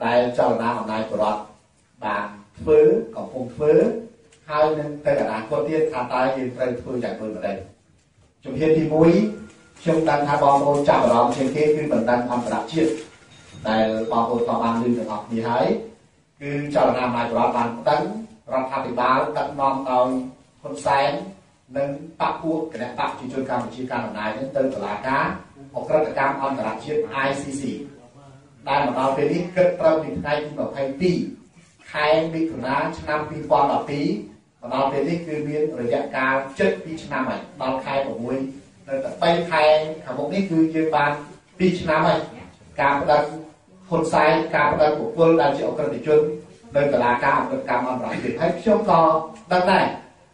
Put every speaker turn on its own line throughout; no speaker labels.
ដែលចលនាអំណាចបរដ្ឋបានធ្វើកំពុងធ្វើហើយនឹងទៅអនាគតទៀតថាតើយើងត្រូវធ្វើយ៉ាងដូចម្តេចជំហានទី1ខ្ញុំដឹងថាបងប្អូនចាប់អារម្មណ៍ជាងគេគឺបណ្ដឹងអន្តរជាតិដែលបងប្អូនក៏បានឮទាំងអស់គ្នាហើយគឺចលនាអំណាចបរដ្ឋបានប្តឹងរដ្ឋាភិបាលដឹកនាំដោយហ៊ុនសែននិងបកពួកគណៈបកប្រជាជនកម្ពុជាកាន់អំណាចនេះទៅតុលាការអក្រិតកម្មអន្តរជាតិ ICC ដែលមកដល់ពេលនេះគិតត្រូវពីថ្ងៃទី22ខែមិថុនាឆ្នាំ2012មកដល់ពេលនេះគឺមានរយៈកាលជិត2ឆ្នាំហើយដល់ខែ6នៅតែ3ខែខាងមុខនេះគឺយើងបាន2ឆ្នាំហើយការប្តឹងហ៊ុនសែនការប្តឹងបុគ្គលដែលជាអក្រិតជននៅតុលាការអក្រិតកម្មអន្តរជាតិហើយខ្ញុំក៏ដឹងដែរ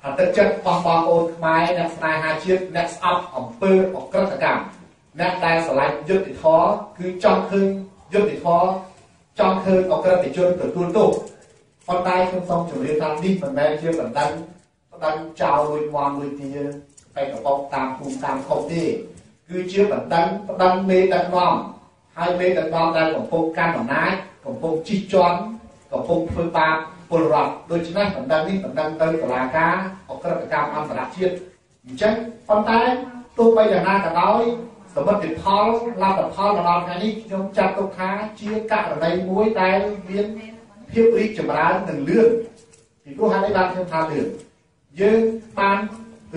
ថាទឹកចិត្តបងប្អូនខ្មែរអ្នកស្នេហាជាតិអ្នកស្អប់អំពើអក្រិតកម្មអ្នកដែលស្រឡាញ់យុត្តិធម៌គឺចង់ឃើញយុត្តិធម៌ចង់ឃើញអក្រិតជនទទួលទោសប៉ុន្តែខ្ញុំសូមជម្រាបថានេះមិនមែនជាបណ្ដឹងចោលលួចមាន់លួចទាបែកកប៉ុកតាមភូមិតាមខុសទេគឺជាបណ្ដឹងមេដឹកនាំហើយមេដឹកនាំដែលកំពុងកាន់អំណាចកំពុងជិះជាន់កំពុងធ្វើបាបពលរដ្ឋដូច្នេះបណ្ដឹងនេះបណ្ដឹងទៅតុលាការអក្រិតកម្មអន្តរជាតិអញ្ចឹងប៉ុន្តែទោះបីយ៉ាងណាក៏ដោយសមិទ្ធផលលទ្ធផលមកដល់ថ្ងៃនេះខ្ញុំចាត់ទុកថាជាករណីមួយដែលមានភាពរីកចម្រើននិងលឿនពីព្រោះហេតុអីបានខ្ញុំថាលឿនយើងបាន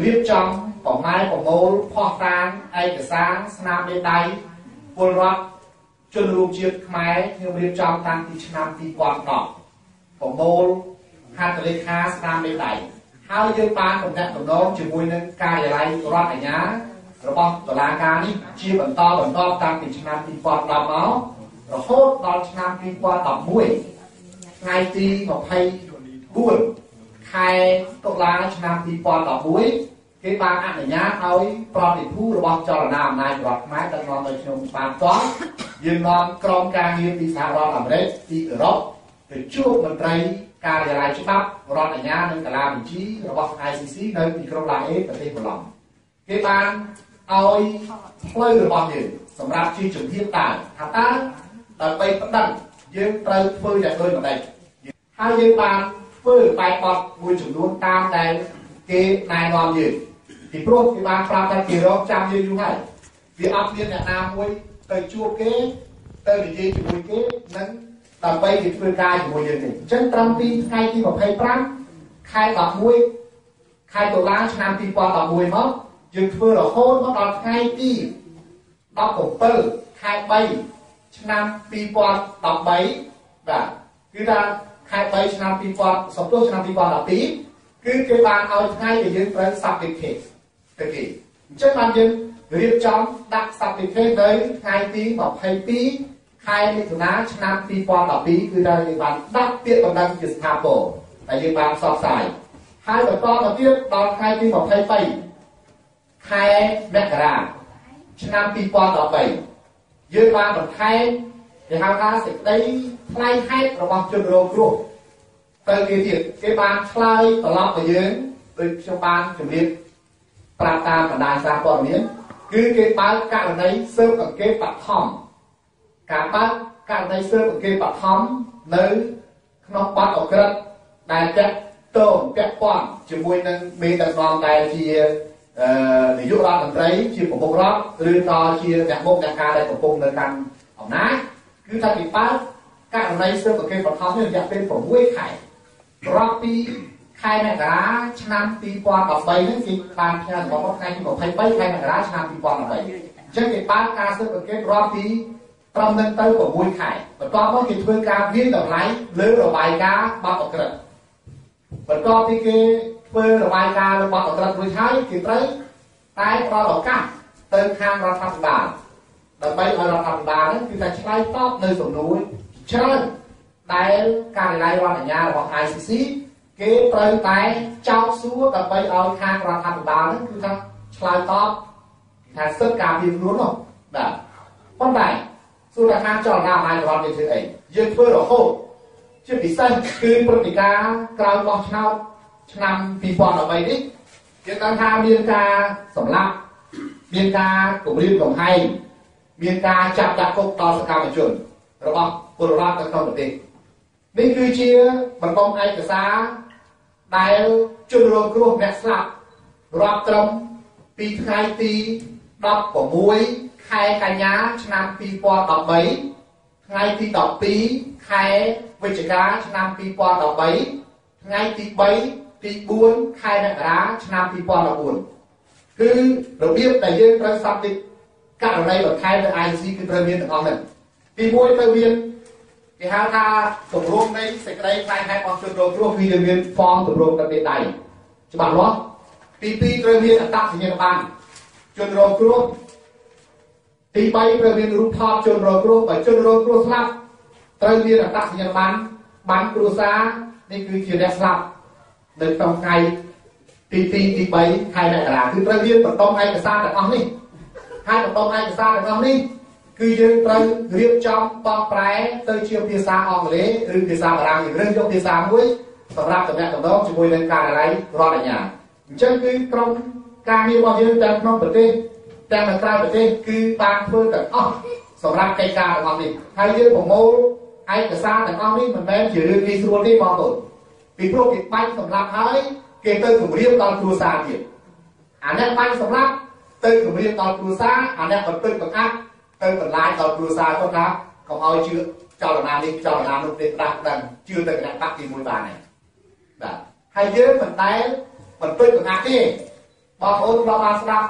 រៀបចំប្រម៉ែប្រមូលផុសតាងឯកសារស្នាមមេដៃពលរដ្ឋជនរួមជាតិខ្មែរខ្ញុំរៀបចំតាំងពីឆ្នាំ2010ប្រមូលហត្ថលេខាស្នាមមេដៃហើយយើងបានតំណាក់តំណងជាមួយនឹងការិយាល័យរដ្ឋអាជ្ញារបស់តុលាការនេះជាបន្តតាំងពីឆ្នាំ2010មករហូតដល់ឆ្នាំ2011ថ្ងៃទី24ខែតុលាឆ្នាំ2011គេបានអនុញ្ញាតឲ្យប្រតិភូរបស់ចលនាអំណាចរដ្ឋខ្មែរដឹកនាំដោយខ្ញុំបានផ្ទាល់យើងនាំក្រុមការងារពីសហរដ្ឋអាមេរិកពីអឺរ៉ុបទៅជួបមន្ត្រីការិយាល័យច្បាប់រដ្ឋអាជ្ញានិងកាលាវិជារបស់ ICC នៅទីក្រុងឡាអេប្រទេសកូឡុំគេបានឲ្យផ្លូវរបស់យើងសម្រាប់ជាជំហានតើថាតើដើម្បីប្តឹងយើងត្រូវធ្វើយ៉ាងដូចម្តេចហើយយើងបានធ្វើបែបបទមួយចំនួនតាមដែលគេណែនាំយើងពីព្រោះគេបានប្រាប់ថាគេរកចាំយើងយូរហើយវាអត់មានអ្នកណាមួយទៅជួបគេទៅនិយាយជាមួយគេនិងដើម្បីគេធ្វើការជាមួយយើងទេអញ្ចឹងត្រឹមពីថ្ងៃទី25ខែ11ខែតុលាឆ្នាំ2011មកយើងធ្វើរហូតមកដល់ថ្ងៃទី17ខែ3ឆ្នាំ2013បាទគឺថាខែ3ឆ្នាំ2000សំទោសឆ្នាំ2012គឺគេបានឲ្យថ្ងៃដែលយើងត្រូវ submit case ទៅគេអញ្ចឹងបានយើងរៀបចំដាក់ submit case នៅថ្ងៃទី22ខែមិថុនាឆ្នាំ2012គឺថាយើងបានដាក់ពាក្យបណ្ដឹងជាស្ថាពរតែយើងបានផ្សព្វផ្សាយហើយបន្តទៅទៀតដល់ថ្ងៃទី23ខែមករាឆ្នាំ2013យើងបានបន្ថែមគេហៅថាសេចក្តីថ្លែងហេតុរបស់ជនរងគ្រោះទៅគេទៀតគេបានឆ្លើយត្រឡប់ទៅយើងដូចខ្ញុំបានជម្រាបប្រាប់តាមបណ្ដាញសារព័ត៌មានគឺគេបើកករណីស៊ើបអង្កេតបឋមការបើកករណីស៊ើបអង្កេតបឋមនៅក្នុងបទអក្រិតដែលពាក់ព័ន្ធជាមួយនឹងមេដឹកនាំដែលជានាយករដ្ឋមន្ត្រីជាប្រមុខរដ្ឋឬក៏ជាអ្នកមុខអ្នកការដែលកំពុងនៅកាន់អំណាចគឺថាគេបើកករណីស៊ើបអង្កេតបឋមនេះរយៈពេល6ខែរាប់ពីខែមករាឆ្នាំ2013នេះគេបានផ្ញើសម្បត្តិថ្ងៃទី23ខែមករាឆ្នាំ2013អញ្ចឹងគេបើកការស៊ើបអង្កេតរាប់ពីត្រឹមនឹងទៅ6ខែបន្ទាប់មកគេធ្វើការវិនិច្ឆ័យតម្លៃលើរបាយការណ៍បទអក្រិតបន្ទាប់ពីគេធ្វើរបាយការណ៍លើបទអក្រិតរួចហើយគេត្រូវតែផ្ដល់ឱកាសទៅខាងរដ្ឋាភិបាលដើម្បីឲ្យរដ្ឋាភិបាលហ្នឹងគឺថាឆ្លើយតបនៅសំណួរច្រើនដែលការិយាល័យរដ្ឋអាជ្ញារបស់ ICC គេត្រូវតែចោទសួរដើម្បីឲ្យខាងរដ្ឋាភិបាលហ្នឹងគឺថាឆ្លើយតបថាសិទ្ធិការពារខ្លួននោះបាទប៉ុន្តែសួរថាខាងចលនាអំណាចរដ្ឋយើងធ្វើអីយើងធ្វើរហូតជាពិសេសគឺព្រឹត្តិការណ៍ក្រោយបោះឆ្នោតឆ្នាំ2013នេះយើងដឹងថាមានការសម្លាប់មានការគំរាមកំហែងមានការចាប់ដាក់គុកដល់សកម្មជនរបស់ព ពលរដ្ឋនៅក្នុងប្រទេសនេះគឺជាបណ្ដុំឯកសារដែលជនរងគ្រោះអ្នកស្លាប់រាប់ត្រឹមពីថ្ងៃទី16ខែកញ្ញាឆ្នាំ2013ថ្ងៃទី12ខែវិច្ឆិកាឆ្នាំ2013ថ្ងៃទី3ទី4ខែមករាឆ្នាំ2014គឺរបៀបដែលយើងត្រូវសន្និដ្ឋករណីបន្ថែមទៅ ICC គឺត្រូវមានទាំងអស់ហ្នឹងទី1ត្រូវមានគេហៅថាទម្រង់នៃសេចក្តីថ្លែងហេតុរបស់ជនរងគ្រោះគឺយើងមានហ្វមទម្រង់ទឹកដៃច្បាស់លាស់ទី2ត្រូវមានអត្តសញ្ញាណប័ណ្ណជនរងគ្រោះទី3ត្រូវមានរូបថតជនរងគ្រោះបើជនរងគ្រោះស្លាប់ត្រូវមានអត្តសញ្ញាណប័ណ្ណបានគ្រួសារនេះគឺជាអ្នកស្លាប់នៅក្នុងថ្ងៃទី2ទី3ខែមករាគឺត្រូវមានបន្ទំឯកសារទាំងអស់នេះហើយបន្ទំឯកសារទាំងអស់នេះគឺយើងត្រូវរៀបចំបកប្រែទៅជាភាសាអង់គ្លេសឬភាសាបារាំងយើងរើសយកភាសាមួយសម្រាប់តំណាក់តំណងជាមួយនឹងការិយាល័យរដ្ឋអាជ្ញាអញ្ចឹងគឺក្រុមការងាររបស់យើងទាំងក្នុងប្រទេសទាំងនៅក្រៅប្រទេសគឺបានធ្វើទាំងអស់សម្រាប់កិច្ចការទាំងអស់នេះហើយយើងប្រមូលឯកសារទាំងអស់នេះមិនមែនជារឿងងាយស្រួលទេបងប្អូនពីព្រោះគេបាញ់សម្រាប់ហើយគេទៅគម្រាមដល់គ្រួសារទៀតអាអ្នកបាញ់សម្រាប់ទៅគម្រាមដល់គ្រួសារអាអ្នកបន្ទឹកបង្អាក់ទៅបន្លាយដល់គ្រួសារគាត់ថាកុំឲ្យជឿចលនានេះចលនានោះទេផ្ដាស់ដឹងជឿទៅគណៈបកទី1បានហើយបាទហើយយើងមិនដែលបន្ទឹកបង្អាក់ទេបងប្អូនដល់បានស្ដាប់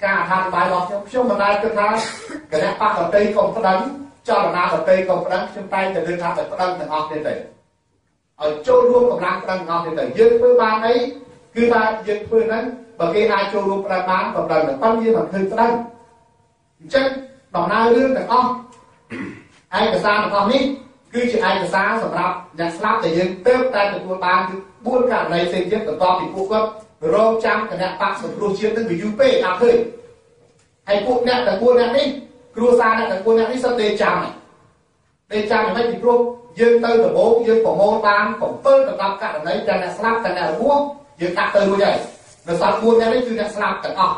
ការអធិប្បាយរបស់ខ្ញុំមិនដែលគិតថាគណៈបកដតីកុំប្តឹងចលនាដតីកុំប្តឹងខ្ញុំតែទៅលើថាទៅប្តឹងទាំងអស់ទេទៅឲ្យចូលរួមកម្លាំងប្តឹងទាំងអស់ទេទៅយើងធ្វើបានអីគឺថាយើងធ្វើហ្នឹងបើគេអាចចូលរួមប្តឹងបានក៏ប្តឹងតែប៉ុន្តែយើងមិនឃើញប្តឹងអញ្ចឹងដំណើររឿងទាំងអស់ឯកសារទាំងអស់នេះគឺជាឯកសារសម្រាប់អ្នកស្លាប់ដែលយើងទើបតែទទួលបានគឺ4ករណីផ្សេងទៀតបន្ទាប់ពីពួកគាត់រងចាំគណៈបកសង្គ្រោះជាតិនឹងវាយូរពេកអត់ឃើញហើយពួកអ្នកទាំង4អ្នកនេះគ្រួសារអ្នកទាំង4អ្នកនេះសិតតែចាំមិនពីព្រោះយើងទៅដំបូងយើងប្រមូលបាន7ទៅ10ករណីទាំងអ្នកស្លាប់ទាំងអ្នករស់យើងដាក់ទៅរួចហើយនៅសល់4អ្នកនេះគឺអ្នកស្លាប់ទាំងអស់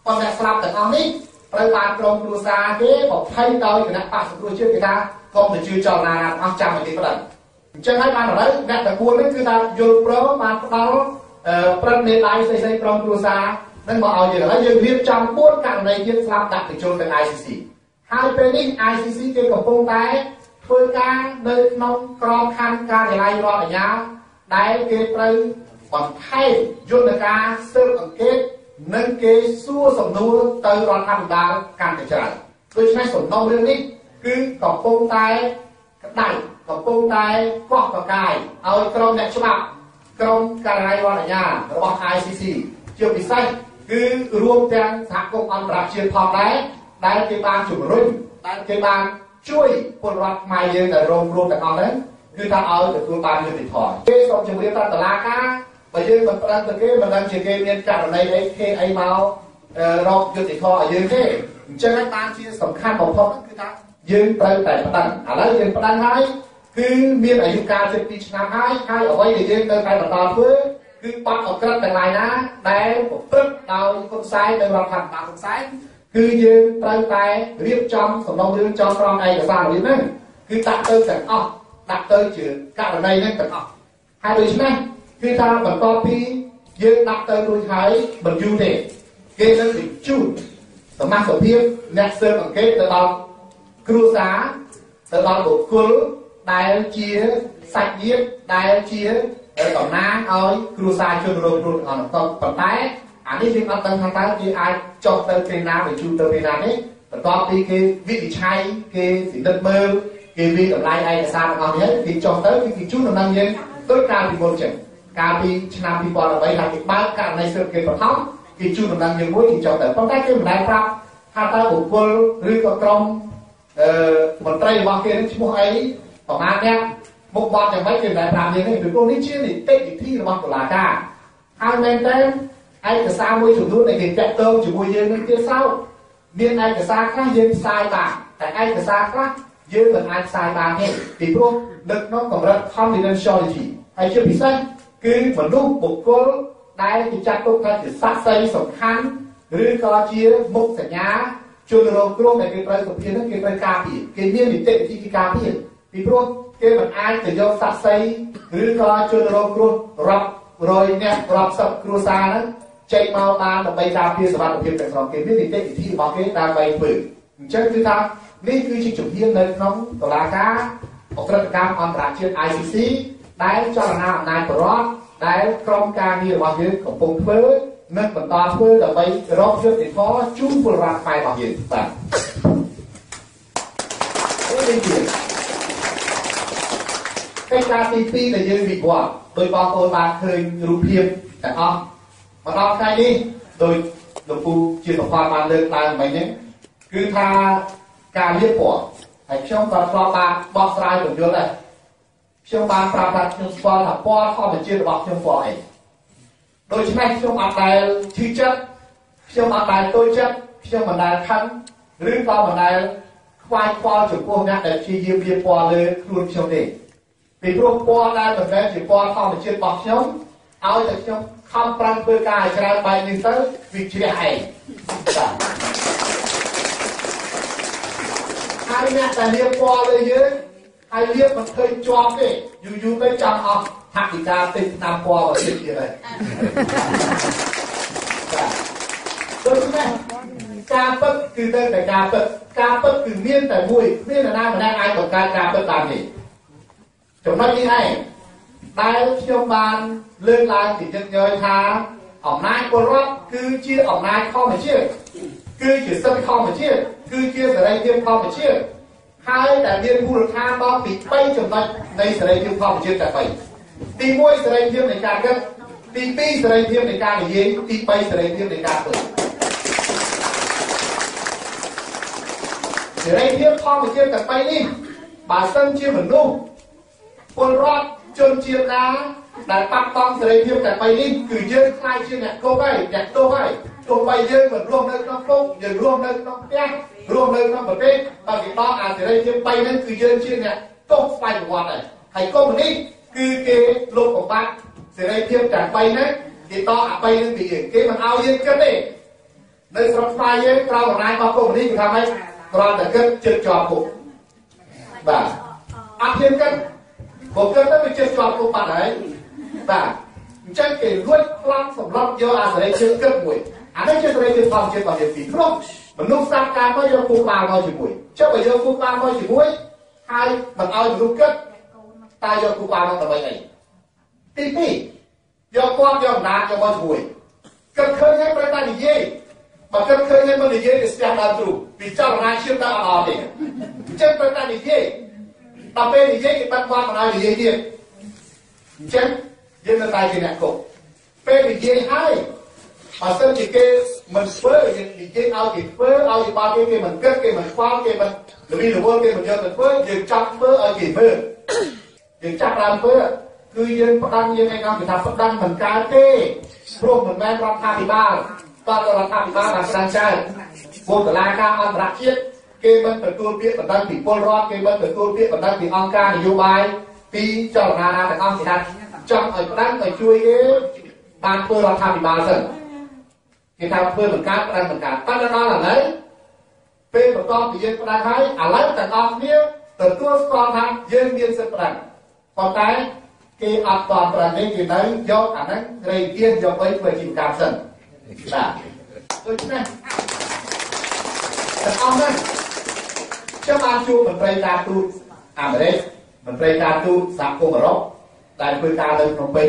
ប៉ុន្តែអ្នកស្លាប់ទាំងអស់នេះត្រូវបានក្រុមគ្រួសារគេបំភ័យដោយគណៈបកសង្គ្រោះជាតិគេថាកុំទៅជឿចលនាណាអស់ចាំឲ្យគេប្តឹងអញ្ចឹងហើយបានឥឡូវអ្នកទាំង4នេះគឺថាយល់ព្រមបានផ្ដល់ព្រឹត្តមេដៃស្អីក្រុមគ្រួសារនឹងមកឲ្យយើងឥឡូវយើងរៀបចំ4ករណីទៀតស្លាប់ដាក់បញ្ចូលទៅ ICC ហើយពេលនេះ ICC គេកំពុងតែធ្វើការនៅក្នុងក្របខ័ណ្ឌការិយាល័យរដ្ឋអាជ្ញាដែលគេត្រូវបន្ថែមយន្តការស៊ើបអង្កេតនិងគេសួរសំណួរទៅរដ្ឋាភិបាលកាន់តែច្រើនដូច្នេះសំណុំរឿងនេះគឺកំពុងតែក្តៅកំពុងតែកោះប្រកាយឲ្យក្រុមអ្នកច្បាប់ក្រុមការិយាល័យរដ្ឋអាជ្ញារបស់ ICC ជាពិសេសគឺរួមទាំងសហគមន៍អន្តរជាតិផងដែរដែលគេបានជំរុញដែលគេបានជួយពលរដ្ឋខ្មែរយើងដែលរងគ្រោះទាំងអស់ហ្នឹងគឺថាឲ្យទទួលបានយុត្តិធម៌គេសូមជម្រាបថាតុលាការបើយើងមិនប្តឹងទៅគេមិនដឹងជាគេមានករណីអីគេអីមករកយុត្តិធម៌ឲ្យយើងទេអញ្ចឹងហើយបានជាសំខាន់បំផុតគឺថាយើងត្រូវតែប្តឹងឥឡូវយើងប្តឹងហើយគឺមានអាយុកាលជិត2ឆ្នាំហើយអ្វីដែលយើងត្រូវតែបន្តធ្វើគឺបាត់អក្រិតទាំងឡាយណាដែលប្រព្រឹត្តដោយហ៊ុនសែននៅរដ្ឋាភិបាលហ៊ុនសែនគឺយើងត្រូវតែរៀបចំសំណុំរឿងចងក្រងឯកសារនេះហ្នឹងគឺដាក់ទៅទាំងអស់ដាក់ទៅជាករណីហ្នឹងទាំងអស់ហើយដូច្នេះគឺថាបន្ទាប់ពីយើងដាក់ទៅរួចហើយមិនយូរទេគេនឹងបញ្ជូនសមាជិកភាពអ្នកស៊ើបអង្កេតទៅដល់គ្រួសារទៅដល់បុគ្គលដែលជាសាច់ញាតិដែលជាតំណាងឲ្យគ្រួសារជនរងគ្រោះទាំងអស់ប៉ុន្តែអានេះយើងអត់ដឹងថាតើគេអាចចុះទៅពេលណាបញ្ជូនទៅពេលណាទេបន្ទាប់ពីគេវិនិច្ឆ័យគេពិនិត្យមើលគេវិតម្លៃឯកសារទាំងអស់នេះគេចុះទៅគេជូនដំណឹងយើងដូចកាលពីមុនចឹងកាលពីឆ្នាំ2013ថាគេបើកករណីស៊ើបគេបឋមគេជូនដំណឹងយើងមួយគេចុះទៅប៉ុន្តែគេមិនដែលប្រាប់ថាតើបុគ្គលឬក៏ក្រុមមន្ត្រីរបស់គេនឹងឈ្មោះអីប្រហែលអ្នកមុខបត់យ៉ាងម៉េចគេមិនដែលប្រាប់យើងទេពីព្រោះនេះជានីតិវិធីរបស់តុលាការហើយមែនតើឯកសារមួយចំនួនដែលគេតាក់ទងជាមួយយើងនឹងទៀតសោតមានឯកសារខ្លះយើងផ្សាយបានតែឯកសារខ្លះយើងមិនអាចផ្សាយបានទេពីព្រោះនៅក្នុងកម្រិត confidentiality ហើយជាពិសេសគឺមនុស្សបុគ្គលដែលគេចាត់ទុកថាជាសាក្សីសំខាន់ឬក៏ជាមុខសញ្ញាជនរងគ្រោះដែលគេត្រូវសុភានឹងគេត្រូវការពារគេមាននីតិវិធីការពារ ពីព្រោះគេមិនអាចទៅយកសាក់សីឬក៏ជនរងគ្រោះរាប់រយអ្នករាប់សិបគ្រួសារហ្នឹងចេញមកបានដើម្បីការពារសុវត្ថិភាពទាំងស្រុងគេមាននីតិវិធីរបស់គេដើម្បីធ្វើអញ្ចឹងគឺថានេះគឺជាជំហាននៅក្នុងតុលាការអក្រិតកម្មអន្តរជាតិ ICC ដែលចលនាអំណាចបរដ្ឋដែលក្រុមការងាររបស់យើងកំពុងធ្វើនិងបន្តធ្វើដើម្បីរកយុត្តិធម៌ជូនពលរដ្ឋខ្មែររបស់យើងបាទនេះជាកិច្ចការទី2ដែលយើងវិវត្តដោយបងប្អូនបានឃើញរូបភាពទាំងអស់មកដល់ថ្ងៃនេះដោយលោកពូជាប្រព័ន្ធបានលើកឡើងមិញហ្នឹងគឺថាការលាបពណ៌ហើយខ្ញុំក៏ធ្លាប់បានបោះស្រាយបញ្យល់ដែរខ្ញុំបានប្រាប់ថាខ្ញុំស្គាល់ថាពណ៌ធម្មជាតិរបស់ខ្ញុំពណ៌អីដូច្នេះខ្ញុំអត់ដែលឈឺចិត្តខ្ញុំអត់ដែលតូចចិត្តខ្ញុំមិនដែលខឹងឬក៏មិនដែលខ្វាយខ្វល់ចំពោះអ្នកដែលព្យាយាមលាបពណ៌លើខ្លួនខ្ញុំទេពីព្រោះពណ៌ដែលមិនមែនជាពណ៌ធម្មជាតិរបស់ខ្ញុំឲ្យតែខ្ញុំខំប្រឹងធ្វើការឲ្យច្រើនបែបនេះទៅវាជ្រះឯងហើយអ្នកដែលលាបពណ៌លើយើងហើយលាបមិនឃើញជាប់ទេយូរយូរទៅចង់អស់ថវិកាទិញថ្នាំពណ៌មកទៀតហើយដូច្នេះការពិតគឺទៅតែការពិតគឺមានតែមួយគ្មាននរណាម្នាក់អាចបង្កើតការពិតបានទេចំណុចនេះឯងដែលខ្ញុំបានលើកឡើងពីទឹកញយថាអំណាចពលរដ្ឋគឺជាអំណាចធម្មជាតិគឺជាសិទ្ធិធម្មជាតិគឺជាសេរីភាពធម្មជាតិហើយដែលមានមូលដ្ឋានដល់ពី3ចំណុចនៃសេរីភាពធម្មជាតិតែ3ទី1សេរីភាពនៃការគិតទី2សេរីភាពនៃការនិយាយទី3សេរីភាពនៃការធ្វើសេរីភាពធម្មជាតិតែ3នេះបើសិនជាមនុស្សពលរដ្ឋជនជាតិណាដែលបាត់បង់សេរីភាពតែ3នេះគឺយើងខ្លាចជាអ្នកគប់ហើយអ្នកទោសហើយទោះបីយើងមិនរស់នៅក្នុងគុកយើងរស់នៅក្នុងផ្ទះរស់នៅក្នុងប្រទេសបើគេបោកអាសេរីភាព3ហ្នឹងគឺយើងជាអ្នកទោសស្វ័យប្រវត្តិហើយកុំនេះគឺគេលុបបំបាត់សេរីភាពទាំង3ហ្នឹងគេតអា3ហ្នឹងពីយើងគេមិនឲ្យយើងគិតទេនៅស្រុកខ្មែរយើងក្រៅអំណាចរបស់កុំនេះគេថាម៉េចគ្រាន់តែគិតជិតជាប់គុកបាទអត់ហ៊ានគិតបើគិតទៅវាជិតជាប់គុកបាត់ហើយបាទអញ្ចឹងគេលួចប្លន់សម្រាប់យកអាសេរីភាពគិតមួយអានេះជាសេរីភាពធម្មជាតិរបស់យើងពីព្រោះមនុស្សសាស្ត្រការមកយកគូក្បាលមកជាមួយចុះបើយកគូក្បាលមកជាមួយហើយមិនឲ្យមនុស្សគិតតើយកគូក្បាលមកដើម្បីអីទី2យកគាត់យកអំណាចយកមកជាមួយគិតឃើញហើយត្រូវតែនិយាយបើគិតឃើញហើយមិននិយាយទៅស្ទះដើមទ្រូងពីចលនាឈាមដល់អត់ទេអញ្ចឹងត្រូវតែនិយាយដល់ពេលនិយាយគេបាត់គាត់មិនឲ្យនិយាយទៀតអញ្ចឹងយើងនៅតែជាអ្នកគប់ពេលនិយាយហើយបើសិនជាគេមិនធ្វើយើងនិយាយឲ្យគេធ្វើឲ្យគេបាត់គេមិនគិតគេមិនខ្វល់គេមិនលវិលវល់គេមិនយកទៅធ្វើយើងចាប់ធ្វើឲ្យគេមើលយើងចាប់ដើមធ្វើគឺយើងផ្ដាំយើងឯងគេថាផ្ដាំមិនកើតទេព្រោះមិនមែនរដ្ឋាភិបាលតើរដ្ឋាភិបាលបានស្ដាំចៅបុគ្គលិកការអន្តរជាតិគេមិនទទួលពាក្យបណ្ដឹងពីពលរដ្ឋគេមិនទទួលពាក្យបណ្ដឹងពីអង្គការនយោបាយពីចលនាណាទាំងអស់គេថាចង់ឲ្យផ្ដាំឲ្យជួយគេបានធ្វើរដ្ឋាភិបាលសិនគេថាធ្វើបង្កើតផ្ដាំបង្កើតប៉ុន្តែដល់ឥឡូវពេលបន្តពីយើងផ្ដាំហើយឥឡូវទាំងអស់គ្នាទទួលស្គាល់ថាយើងមានសិទ្ធិផ្ដាំប៉ុន្តែគេអត់តបប្រទេសគេនៅយកអាហ្នឹងរៃទៀនយកទៅធ្វើជាកម្មសិនបាទដូច្នេះទាំងអស់ហ្នឹងខ្ញុំបានជួបមន្ត្រីការទូតអាមេរិកមន្ត្រីការទូតសហគមន៍អឺរ៉ុបដែលធ្វើការនៅភ្នំពេញ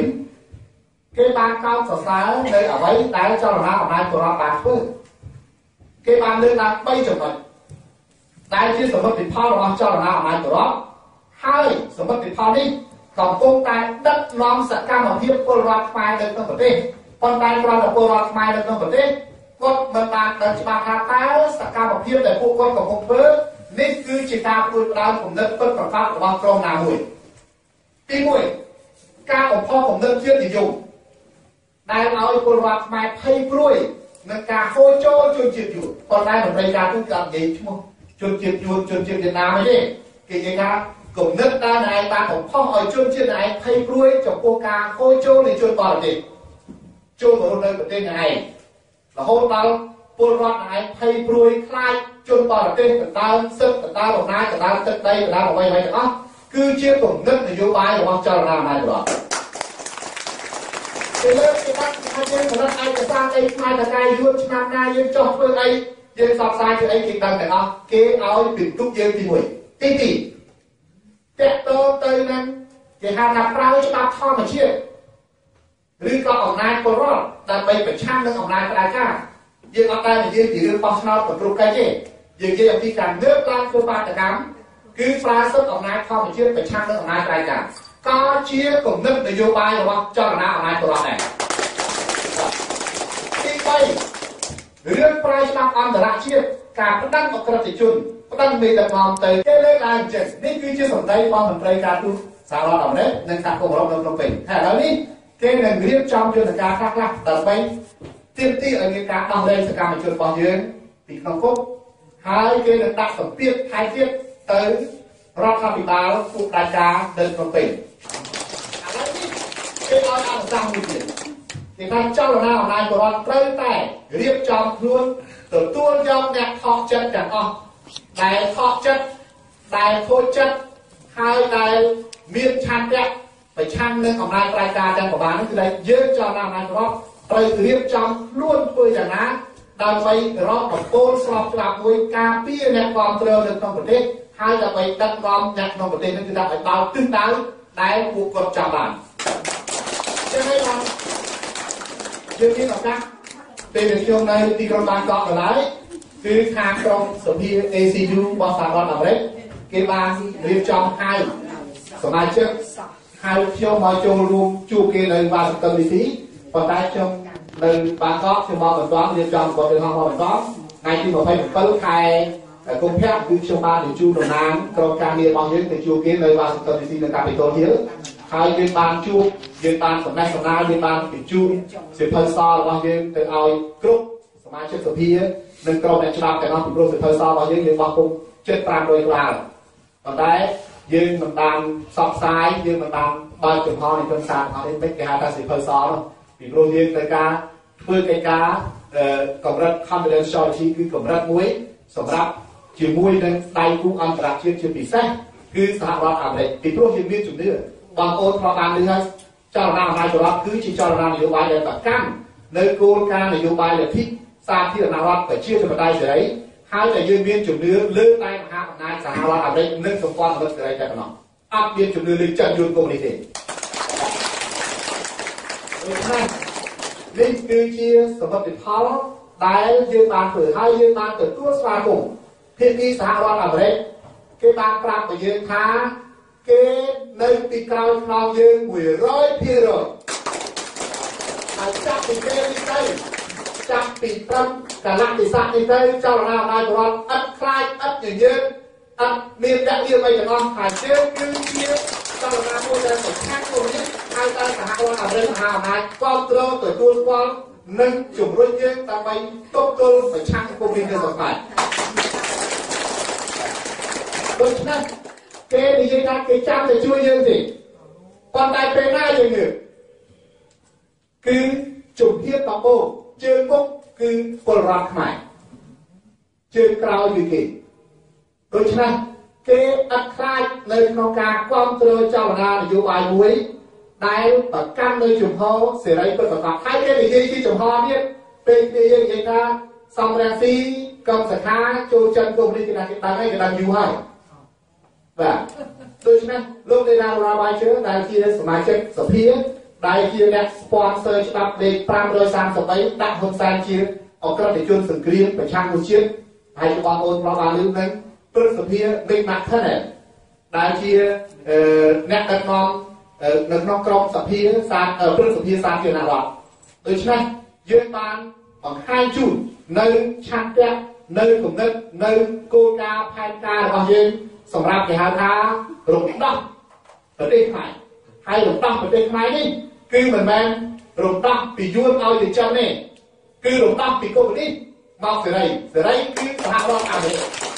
គេបានកោតសរសើរនៅអ្វីដែលចលនាអំណាចពលរដ្ឋបានធ្វើគេបានលើកឡើង3ចំណុចដែលជាសមិទ្ធផលរបស់ចលនាអំណាចពលរដ្ឋហើយសមិទ្ធផលនេះកំពុងតែដឹកនាំសកម្មភាពពលរដ្ឋខ្មែរនៅក្នុងប្រទេសប៉ុន្តែគ្រាន់តែពលរដ្ឋខ្មែរនៅក្នុងប្រទេសគាត់មិនបានដឹងច្បាស់ថាតើសកម្មភាពដែលពួកគាត់កំពុងធ្វើនេះគឺជាការផ្ដួចផ្ដើមគំនិតពិតប្រាកដរបស់ក្រុមណាមួយទី1ការបំផុសគំនិតជាតិនិយមដែលឲ្យពលរដ្ឋខ្មែរភ័យព្រួយនឹងការហូរចូលជនជាតិយួនប៉ុន្តែមន្ត្រីការទូតក៏និយាយឈ្មោះជនជាតិយួនជនជាតិវៀតណាមទេគេនិយាយថាគំនិតដែលឯងបានបំផុសឲ្យជនជាតិឯងភ័យព្រួយចំពោះការហូរចូលនៃជនបរទេសចូលមករស់នៅប្រទេសឯងរហូតដល់ពលរដ្ឋឯងភ័យព្រួយខ្លាចជនបរទេសដណ្ដើមសិទ្ធិដណ្ដើមអំណាចដណ្ដើមទឹកដីដណ្ដើមអ្វីៗទាំងអស់ គឺជាគំនិតនយោបាយរបស់ចលនាអំណាចរដ្ឋពេលលើកគេបាត់ថាយើងផលិតឯកសារអីផ្នែកតកាយយួនឆ្នាំណាយើងចោះធ្វើអីយើងសបផ្សាយធ្វើអីគេដឹងទាំងអស់គេឲ្យពិន្ទុយើងទី1ទី2តេតតទៅនឹងគេហៅថាប្រើច្បាប់ធម្មជាតិឬក៏អំណាចពលរដ្ឋដើម្បីប្រឆាំងនឹងអំណាចផ្ដាច់ការយើងអត់តែនិយាយពីរឿងបោះឆ្នោតប្រព្រឹត្តកិច្ចទេយើងនិយាយអំពីការលើកឡើងធ្វើបាតកម្មគឺប្រើសិទ្ធិអំណាចធម្មជាតិប្រឆាំងនឹងអំណាចផ្ដាច់ការក៏ជាគំនិតនយោបាយរបស់ចលនាអំណាចពលរដ្ឋដែរទី3រឿងប្រើច្បាប់អន្តរជាតិការផ្ដឹងអក្រិតជនផ្ដឹងមេដឹកនាំទៅគេលើកឡើងអញ្ចឹងនេះគឺជាសម្ដីរបស់មន្ត្រីការទូតសហរដ្ឋអាមេរិកនិងសហគមន៍អឺរ៉ុបនៅក្នុងពេញហើយឥឡូវនេះគេនឹងរៀបចំយន្តការខ្លះៗដើម្បីទាមទារឲ្យមានការដោះលែងសកម្មជនរបស់យើងពីក្នុងគុកហើយគេនឹងដាក់សម្ពាធថែទៀតទៅរដ្ឋាភិបាលពួកផ្ដាច់ការនៅក្នុងពេញឥឡូវនេះគេឲ្យអនុសាសន៍មួយទៀតគេថាចលនាអំណាចពលរដ្ឋត្រូវតែរៀបចំខ្លួនទទួលយកអ្នកខកចិត្តទាំងអស់ដែលខកចិត្តដែលខូចចិត្តហើយដែលមានឆន្ទៈប្រឆាំងនឹងអំណាចផ្ដាច់ការទាំងប្រមាណនេះគឺថាយើងចលនាអំណាចពលរដ្ឋត្រូវរៀបចំខ្លួនធ្វើយ៉ាងណាដើម្បីរកកម្ពុជាស្របច្បាប់មួយការពារអ្នកគ្រប់គ្រងនៅក្នុងប្រទេសហើយដើម្បីដឹកនាំអ្នកក្នុងប្រទេសនេះគឺថាឲ្យដល់ទិសដៅដែលពួកគាត់ចង់បានចឹងហើយបងយើងមានឱកាសពេលខ្ញុំនៅទីក្រុងបាងកកកន្លែងគឺខាងក្រុមសភា ACU របស់សហរដ្ឋអាមេរិកគេបានរៀបចំហៅសមាជិកហៅខ្ញុំមកចូលរួមជួបគេនៅវ៉ាស៊ីនតោន DC ប៉ុន្តែខ្ញុំនៅបាងកកខ្ញុំមកបន្តរៀបចំបទពិសោធន៍មកបន្តថ្ងៃទី27ខែកុម្ភៈគឺខ្ញុំបានបញ្ជូនតំណាងក្រុមការងាររបស់យើងទៅជួបគេនៅវ៉ាស៊ីនតោន DC នៅ Capitol Hill ហើយយើងបានជួបយើងបានសម្ដែងសម្ដាលយើងបានបញ្ជូនសិភៅសររបស់យើងទៅឲ្យគ្រប់សមាជិកសភានិងក្រុមអ្នកច្បាប់ទាំងអស់ពីព្រោះសិភៅសររបស់យើងបោះពុំជិត500ដុល្លារប៉ុន្តែយើងមិនបានផ្សព្វផ្សាយយើងមិនបានបើកចំហនៃក្រុមសាររបស់នេះមិនគេហៅថាសិភៅសរពីព្រោះយើងត្រូវការធ្វើកិច្ចការកម្រិត confidentiality គឺកម្រិតមួយសម្រាប់ជាមួយនឹងដៃគូអន្តរជាតិជាពិសេសគឺសហរដ្ឋអាមេរិកពីព្រោះយើងមានជំនឿបងប្អូនធ្លាប់បានឮហើយចលនាអំណាចរដ្ឋគឺជាចលនានយោបាយដែលប្រកាន់នៅគោលការណ៍នយោបាយលទ្ធិសាធារណរដ្ឋប្រជាធិបតេយ្យសេរីហើយតែយើងមានជំនឿលើតែមហាអំណាចសហរដ្ឋអាមេរិកនិងសម្ព័ន្ធមិត្តសេរីតែប៉ុណ្ណោះអត់មានជំនឿលើចិនយួនកុម្មុយនីសទេនេះគឺជាសមិទ្ធផលដែលយើងបានធ្វើហើយយើងបានទទួលស្វាគមន៍ភាគីសហរដ្ឋអាមេរិកគេបានប្រាប់យើងថាគេនៅពីក្រោយខ្នងយើង 100% ហើយចាប់ពីពេលនេះទៅចាប់ពីព្រឹកកលៈទេសៈនេះទៅចលនាអំណាចរដ្ឋឥតខ្លាចឥតញញើតអត់មានដាក់វាអីទាំងអស់ហើយយើងគឺជាចលនាមួយដែលប្រឆាំងជាមួយនេះហើយតែសហរដ្ឋអាមេរិកមហាអំណាចគ្រប់គ្រងទទួលស្គាល់និងជំរុញយើងដើម្បីទប់ទល់ប្រឆាំងគុំនេះទៅសប្តាហ៍ដូច្នេះគេនិយាយថាគេចាំតែជួយយើងទេប៉ុន្តែពេលណាយើងងើបគឺជំហានដំបូងជើងមុខគឺពលរដ្ឋខ្មែរជើងក្រោយគឺគេដូច្នេះគេអត់ខ្លាចនៅក្នុងការគ្រប់គ្រងចលនានយោបាយមួយដែលប្រកាន់នៅជំហរសេរីពិតប្រាកដហើយគេនិយាយពីជំហរទៀតពេលគ្នាយើងនិយាយថាសំរងស៊ីកំសខាចូលចិនកុំនេះគេដឹងហើយគេដឹងយូរហើយបាទដូច្នេះលោកដេណារ៉ាបាយជើដែលជាសមាជិកសភាដែលជាអ្នក sponsor ច្បាប់លេខ533ដាក់ហ៊ុនសែនជាអក្រិតជនសង្គ្រាមប្រឆាំងមួយជាតិហើយបងប្អូនប្រុសបានលើកនឹងព្រឹទ្ធសភា Big McTurnell ដែលជាអ្នកដឹកនាំនៅក្នុងក្រុមសភាព្រឹទ្ធសភាសាធារណរដ្ឋដូច្នេះយើងបានបង្ហាញជូននៅឆន្ទៈនៅគំនិតនៅគោលការណ៍ផែនការរបស់យើងសម្រាប់គេហៅថារំដោះប្រទេសខ្មែរហើយរំដោះប្រទេសខ្មែរនេះគឺមិនមែនរំដោះពីយួនឲ្យទៅចិនទេគឺរំដោះពីកុម្មុយនីសមកសេរីគឺសហរដ្ឋអាមេរិក